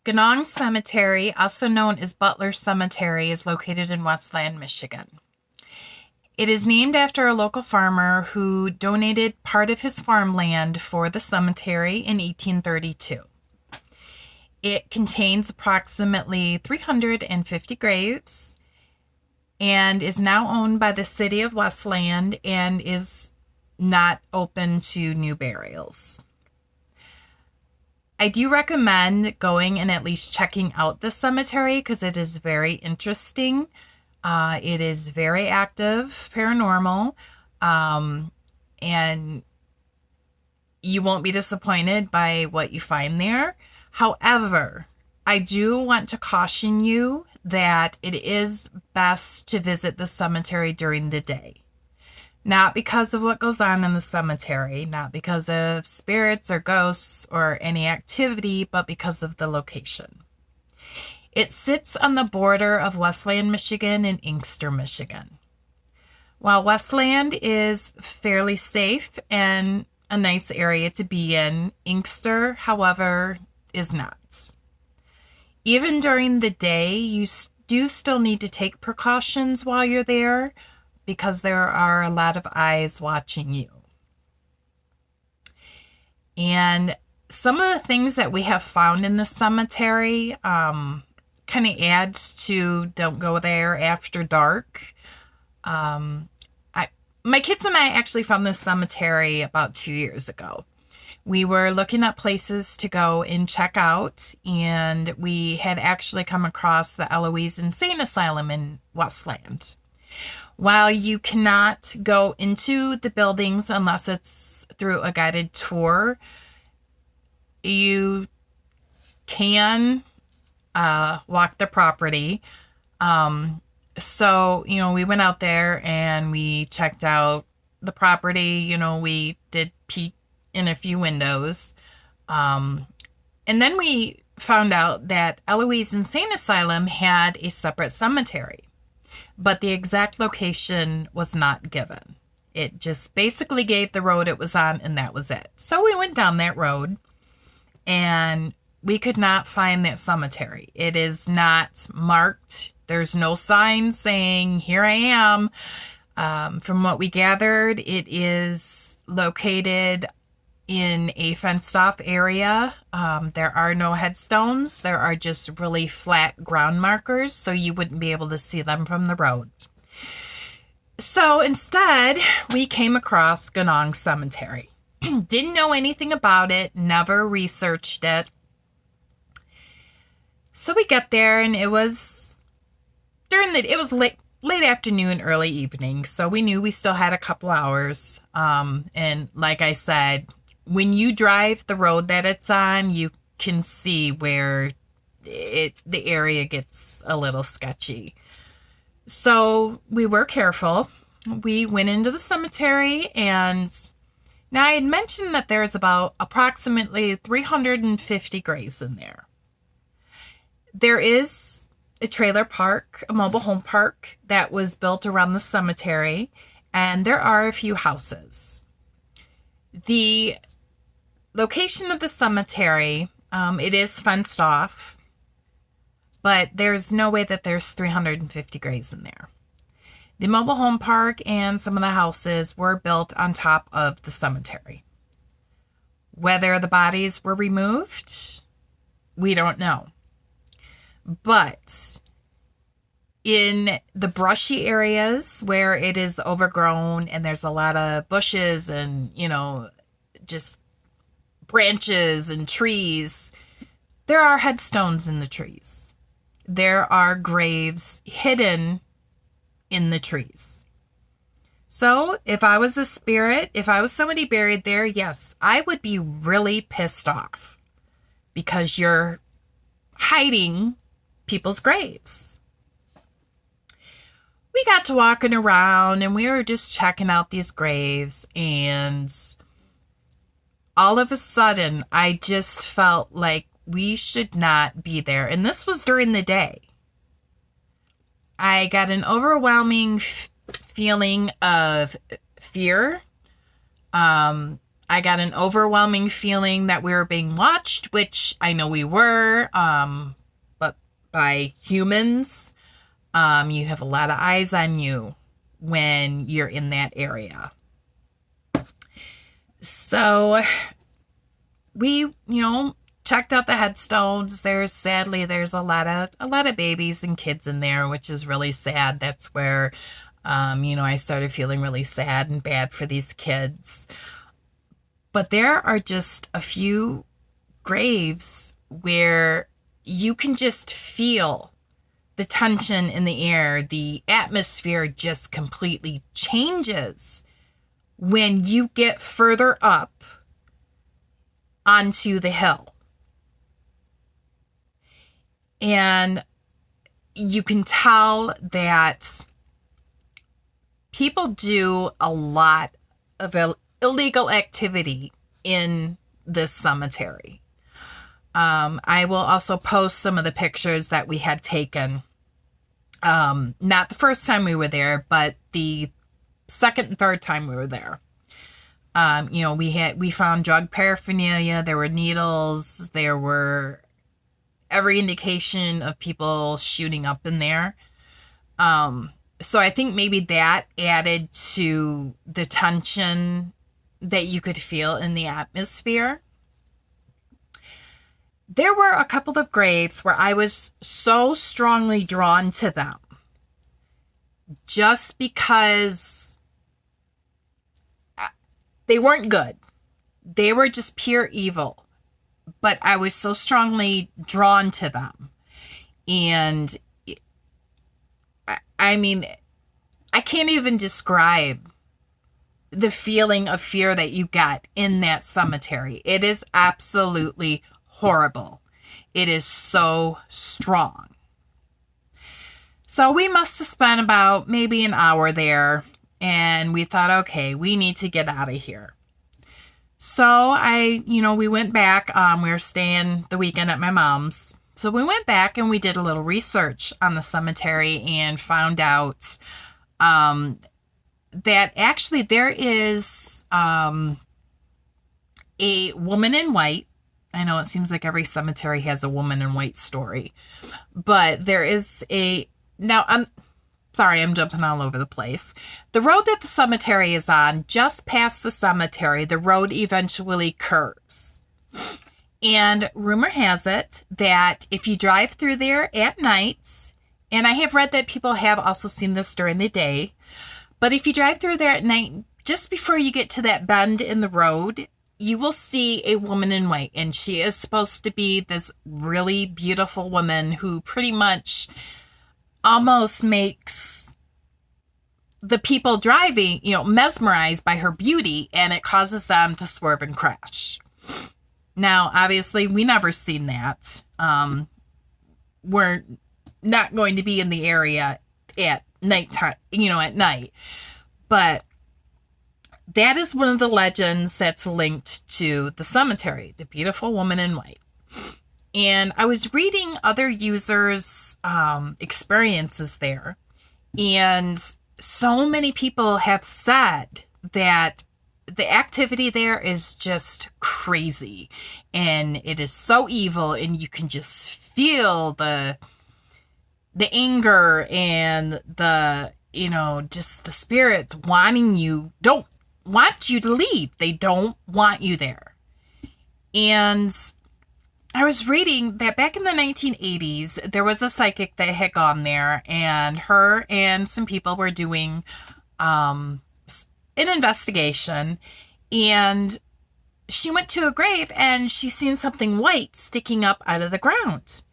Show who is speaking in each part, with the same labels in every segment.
Speaker 1: Ganong Cemetery, also known as Butler Cemetery, is located in Westland, Michigan. It is named after a local farmer who donated part of his farmland for the cemetery in 1832. It contains approximately 350 graves and is now owned by the city of Westland and is not open to new burials. I do recommend going and at least checking out the cemetery because it is very interesting. It is very active, paranormal, and you won't be disappointed by what you find there. However, I do want to caution you that it is best to visit the cemetery during the day. Not because of what goes on in the cemetery, not because of spirits or ghosts or any activity, but because of the location. It sits on the border of Westland, Michigan and Inkster, Michigan. While Westland is fairly safe and a nice area to be in, Inkster, however, is not. Even during the day, you do still need to take precautions while you're there, because there are a lot of eyes watching you. And some of the things that we have found in the cemetery kind of adds to don't go there after dark. My kids and I actually found this cemetery about 2 years ago. We were looking at places to go and check out, and we had actually come across the Eloise Insane Asylum in Westland. While you cannot go into the buildings unless it's through a guided tour, you can walk the property. So, we went out there and we checked out the property. We did peek in a few windows. And then we found out that Eloise Insane Asylum had a separate cemetery, but the exact location was not given. It just basically gave the road it was on, and that was it. So we went down that road, and we could not find that cemetery. It is not marked. There's no sign saying, here I am. From what we gathered, it is located in a fenced-off area. There are no headstones. There are just really flat ground markers, so you wouldn't be able to see them from the road. So instead, we came across Ganong Cemetery. Didn't know anything about it, never researched it. So we get there, and it was late afternoon, early evening, so we knew we still had a couple hours. And like I said, when you drive the road that it's on, you can see where the area gets a little sketchy. So we were careful. We went into the cemetery, and now I had mentioned that there's about approximately 350 graves in there. There is a trailer park, a mobile home park that was built around the cemetery, and there are a few houses. The location of the cemetery, it is fenced off, but there's no way that there's 350 graves in there. The mobile home park and some of the houses were built on top of the cemetery. Whether the bodies were removed, we don't know. But in the brushy areas where it is overgrown and there's a lot of bushes and, just branches and trees, there are headstones in the trees. There are graves hidden in the trees. So if I was a spirit, if I was somebody buried there, yes, I would be really pissed off because you're hiding people's graves. We got to walking around and we were just checking out these graves, and all of a sudden I just felt like we should not be there. And this was during the day. I got an overwhelming feeling of fear. I I got an overwhelming feeling that we were being watched, which I know we were, but by humans. You have a lot of eyes on you when you're in that area. So we, checked out the headstones. Sadly there's a lot of babies and kids in there, which is really sad. That's where I started feeling really sad and bad for these kids. But there are just a few graves where you can just feel the tension in the air. The atmosphere just completely changes when you get further up onto the hill. And you can tell that people do a lot of illegal activity in this cemetery. I will also post some of the pictures that we had taken. Not the first time we were there, but the second and third time we were there. We found drug paraphernalia. There were needles. There were every indication of people shooting up in there. So I think maybe that added to the tension that you could feel in the atmosphere. There were a couple of graves where I was so strongly drawn to them just because they weren't good. They were just pure evil. But I was so strongly drawn to them. And I mean, I can't even describe the feeling of fear that you get in that cemetery. It is absolutely horrible. It is so strong. So we must have spent about maybe an hour there, and we thought, okay, we need to get out of here. So we went back. We were staying the weekend at my mom's. So we went back and we did a little research on the cemetery and found out that actually there is a woman in white. I know it seems like every cemetery has a woman in white story, but there is now I'm sorry, I'm jumping all over the place. The road that the cemetery is on, just past the cemetery, the road eventually curves. And rumor has it that if you drive through there at night, and I have read that people have also seen this during the day, but if you drive through there at night, just before you get to that bend in the road, you will see a woman in white. And she is supposed to be this really beautiful woman who pretty much almost makes the people driving, mesmerized by her beauty, and it causes them to swerve and crash. Now, obviously, we never seen that. We're not going to be in the area at nighttime, at night. But that is one of the legends that's linked to the cemetery, the beautiful woman in white. And I was reading other users' experiences there, and so many people have said that the activity there is just crazy, and it is so evil, and you can just feel the anger and the, just the spirits don't want you to leave. They don't want you there. And I was reading that back in the 1980s, there was a psychic that had gone there, and her and some people were doing an investigation, and she went to a grave and she seen something white sticking up out of the ground.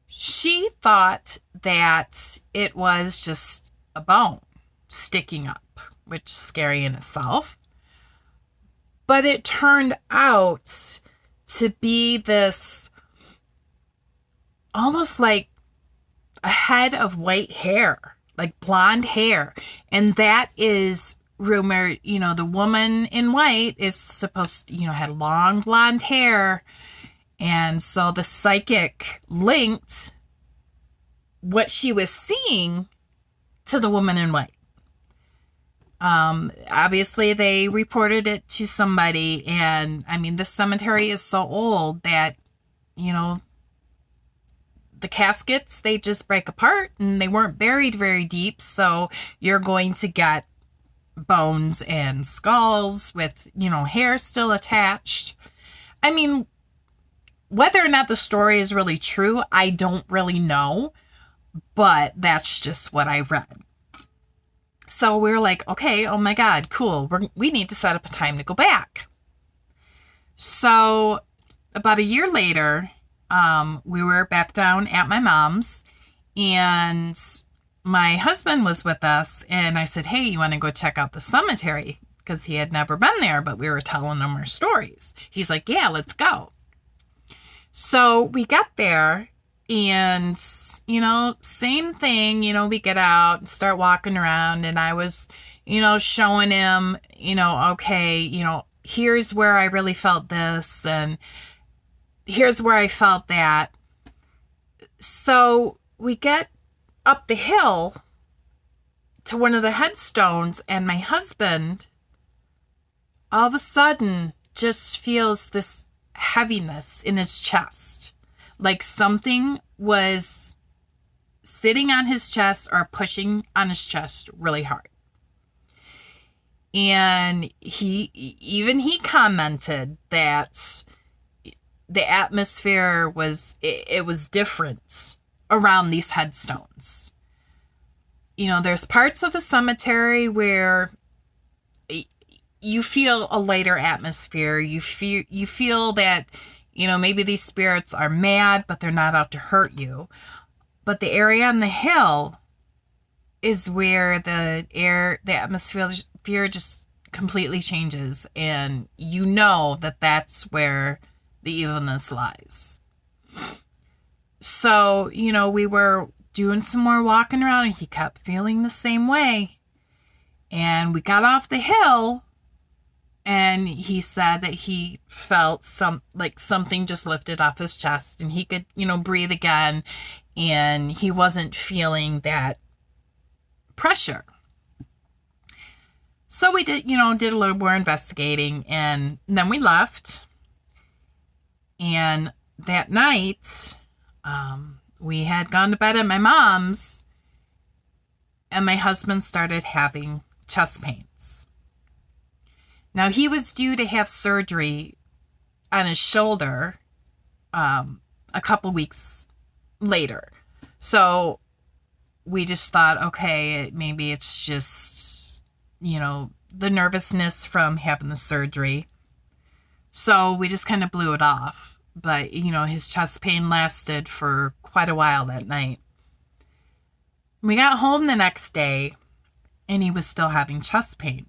Speaker 1: She thought that it was just a bone sticking up, which is scary in itself. But it turned out to be this almost like a head of white hair, like blonde hair. And that is rumored, the woman in white is supposed to, had long blonde hair. And so the psychic linked what she was seeing to the woman in white. Obviously they reported it to somebody, and I mean, the cemetery is so old that, you know, the caskets, they just break apart and they weren't buried very deep. So you're going to get bones and skulls with, you know, hair still attached. I mean, whether or not the story is really true, I don't really know, but that's just what I read. So we were like, okay, oh my God, cool. We need to set up a time to go back. So about a year later, we were back down at my mom's, and my husband was with us, and I said, hey, you want to go check out the cemetery? Because he had never been there, but we were telling him our stories. He's like, yeah, let's go. So we got there, and, you know, same thing, you know, we get out and start walking around, and I was, you know, showing him, you know, okay, you know, here's where I really felt this, and here's where I felt that. So we get up the hill to one of the headstones, and my husband all of a sudden just feels this heaviness in his chest, like something was sitting on his chest or pushing on his chest really hard. And he commented that the atmosphere was different around these headstones. You know, there's parts of the cemetery where you feel a lighter atmosphere. You feel that, you know, maybe these spirits are mad, but they're not out to hurt you. But the area on the hill is where the atmosphere just completely changes, and you know that that's where the evilness lies. So, you know, we were doing some more walking around, and he kept feeling the same way. And we got off the hill, and he said that he felt something just lifted off his chest, and he could, you know, breathe again, and he wasn't feeling that pressure. So we did a little more investigating, and then we left. And that night, we had gone to bed at my mom's, and my husband started having chest pains. Now, he was due to have surgery on his shoulder a couple weeks later. So we just thought, okay, maybe it's just, you know, the nervousness from having the surgery. So we just kind of blew it off. But, you know, his chest pain lasted for quite a while that night. We got home the next day, and he was still having chest pain.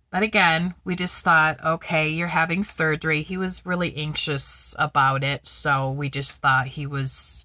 Speaker 1: But again, we just thought, okay, you're having surgery. He was really anxious about it, so we just thought he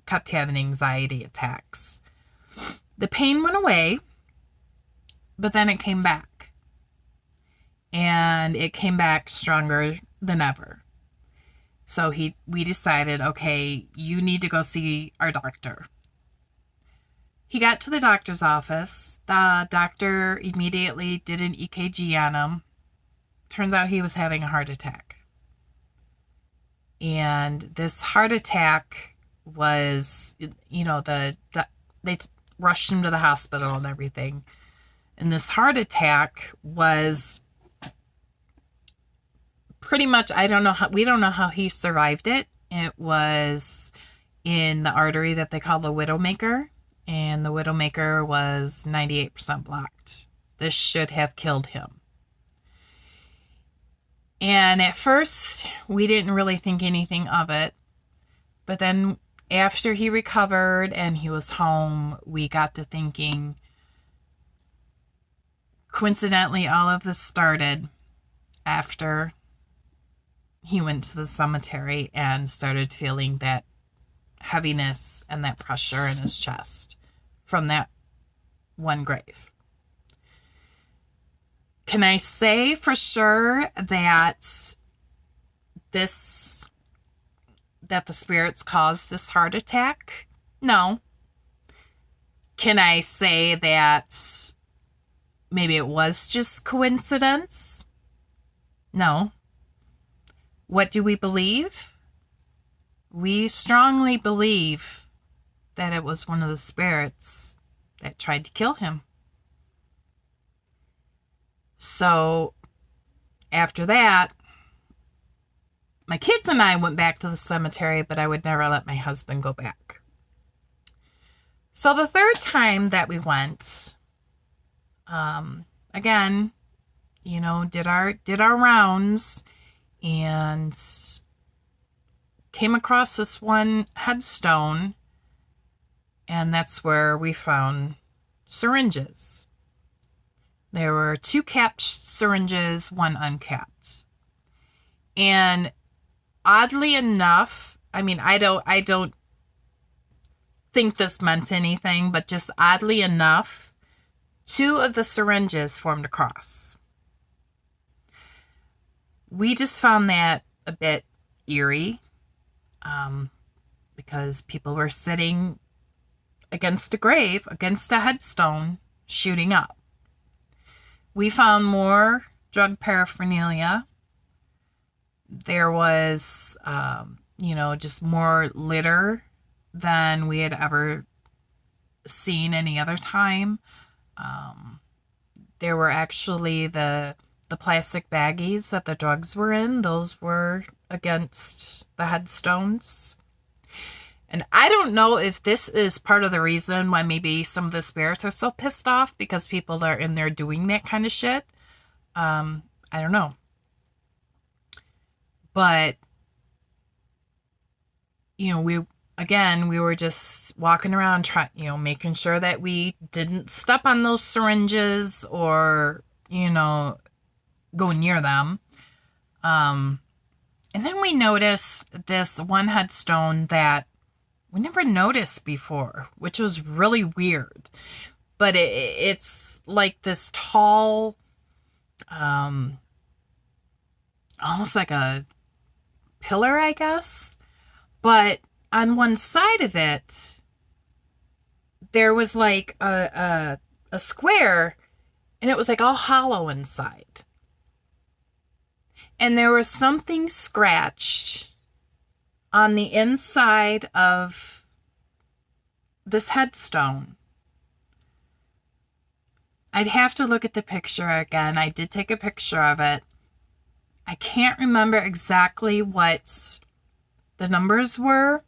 Speaker 1: kept having anxiety attacks. The pain went away, but then it came back. And it came back stronger than ever. So we decided, okay, you need to go see our doctor. He got to the doctor's office. The doctor immediately did an EKG on him. Turns out he was having a heart attack. And this heart attack was, you know, they rushed him to the hospital and everything. And this heart attack was pretty much, we don't know how he survived it. It was in the artery that they call the widowmaker. And the widowmaker was 98% blocked. This should have killed him. And at first, we didn't really think anything of it. But then after he recovered and he was home, we got to thinking, coincidentally, all of this started after he went to the cemetery and started feeling that heaviness and that pressure in his chest from that one grave. Can I say for sure that the spirits caused this heart attack? No. Can I say that maybe it was just coincidence? No. What do we believe? We strongly believe that it was one of the spirits that tried to kill him. So after that, my kids and I went back to the cemetery, but I would never let my husband go back. So the third time that we went, again, did our rounds and came across this one headstone, and that's where we found syringes. There were 2 capped syringes, 1 uncapped. And oddly enough, I mean, I don't think this meant anything, but just oddly enough, 2 of the syringes formed a cross. We just found that a bit eerie, because people were sitting against a grave, against a headstone, shooting up. We found more drug paraphernalia. There was, just more litter than we had ever seen any other time. There were actually the plastic baggies that the drugs were in. Those were against the headstones. And I don't know if this is part of the reason why maybe some of the spirits are so pissed off because people are in there doing that kind of shit. I don't know. But, we were just walking around making sure that we didn't step on those syringes or, go near them. And then we noticed this one headstone that we never noticed before, which was really weird. But it's like this tall, almost like a pillar, I guess. But on one side of it, there was like a square, and it was like all hollow inside. And there was something scratched on the inside of this headstone. I'd have to look at the picture again. I did take a picture of it. I can't remember exactly what the numbers were,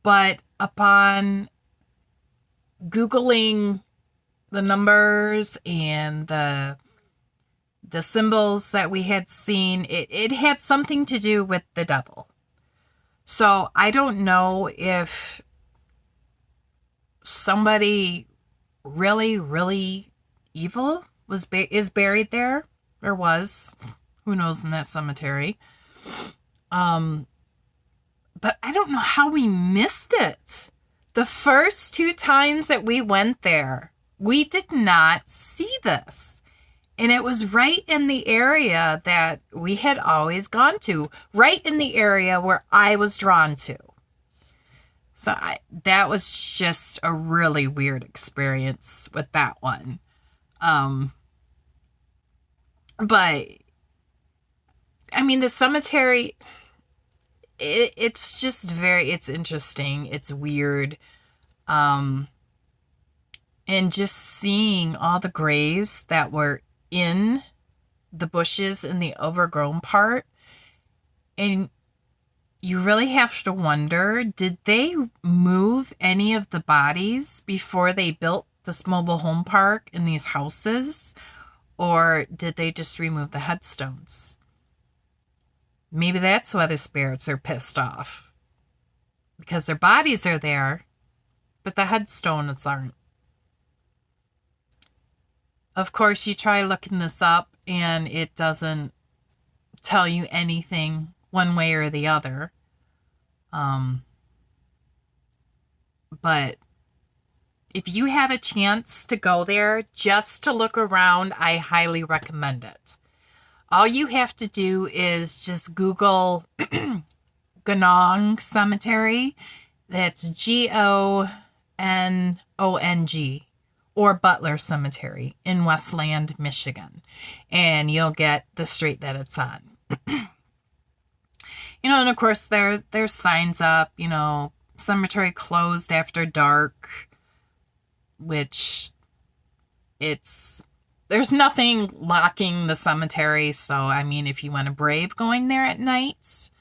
Speaker 1: but upon Googling the numbers and the symbols that we had seen, it had something to do with the devil. So I don't know if somebody really, really evil is buried there, or was, who knows, in that cemetery. But I don't know how we missed it. The first 2 times that we went there, we did not see this. And it was right in the area that we had always gone to, right in the area where I was drawn to. So that was just a really weird experience with that one. But, I mean, the cemetery, it's just it's interesting. It's weird. And just seeing all the graves that were in the bushes in the overgrown part, and you really have to wonder, did they move any of the bodies before they built this mobile home park in these houses, or did they just remove the headstones? Maybe that's why the spirits are pissed off, because their bodies are there, but the headstones aren't. Of course, you try looking this up, and it doesn't tell you anything one way or the other. But if you have a chance to go there just to look around, I highly recommend it. All you have to do is just Google Ganong Cemetery. That's Gonong. or Butler Cemetery in Westland, Michigan, and you'll get the street that it's on. And of course there's signs up, cemetery closed after dark, which there's nothing locking the cemetery. So, I mean, if you want to brave going there at night,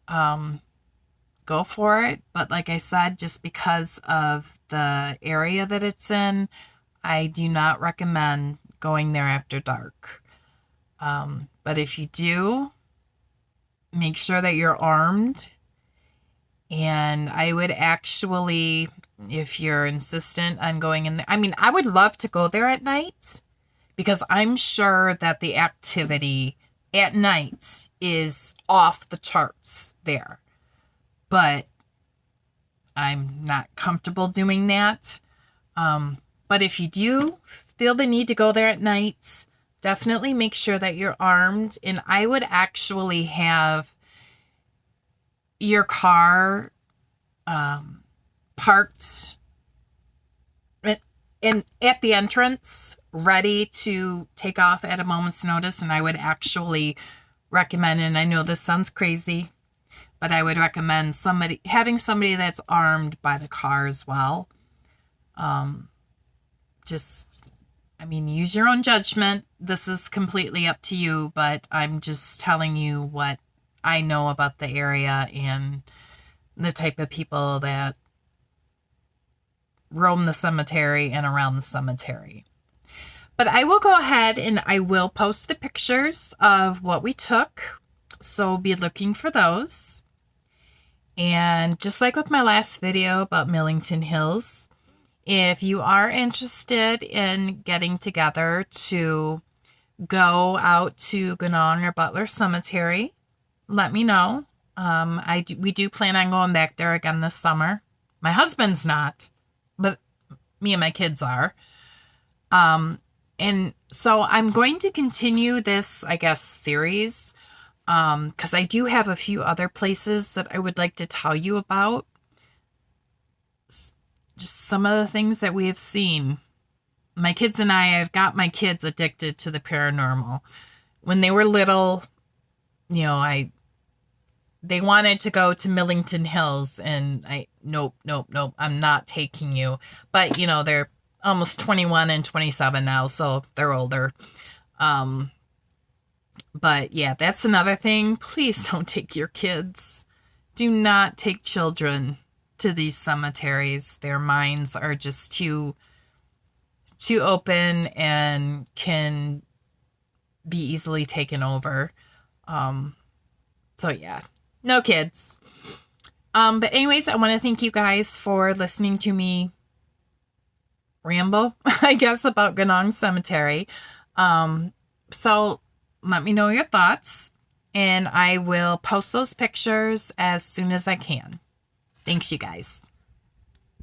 Speaker 1: go for it. But like I said, just because of the area that it's in, I do not recommend going there after dark. But if you do, make sure that you're armed. And I would actually, if you're insistent on going in there, I mean, I would love to go there at night, because I'm sure that the activity at night is off the charts there. But I'm not comfortable doing that. But if you do feel the need to go there at night, definitely make sure that you're armed. And I would actually have your car parked at the entrance, ready to take off at a moment's notice. And I would actually recommend, and I know this sounds crazy, but I would recommend having somebody that's armed by the car as well. Use your own judgment. This is completely up to you, but I'm just telling you what I know about the area and the type of people that roam the cemetery and around the cemetery. But I will go ahead and I will post the pictures of what we took. So be looking for those. And just like with my last video about Millington Hills, if you are interested in getting together to go out to Ganong or Butler Cemetery, let me know. We do plan on going back there again this summer. My husband's not, but me and my kids are. And so I'm going to continue this, I guess, series, because I do have a few other places that I would like to tell you about. Just some of the things that we have seen. My kids and I've got my kids addicted to the paranormal. When they were little, they wanted to go to Millington Hills, and nope, I'm not taking you. But, they're almost 21 and 27 now, so they're older. But yeah, that's another thing. Please don't take your kids. Do not take children to these cemeteries. Their minds are just too open and can be easily taken over. So yeah, no kids. But anyways, I want to thank you guys for listening to me ramble, I guess, about Ganong Cemetery. So let me know your thoughts, and I will post those pictures as soon as I can. Thanks, you guys.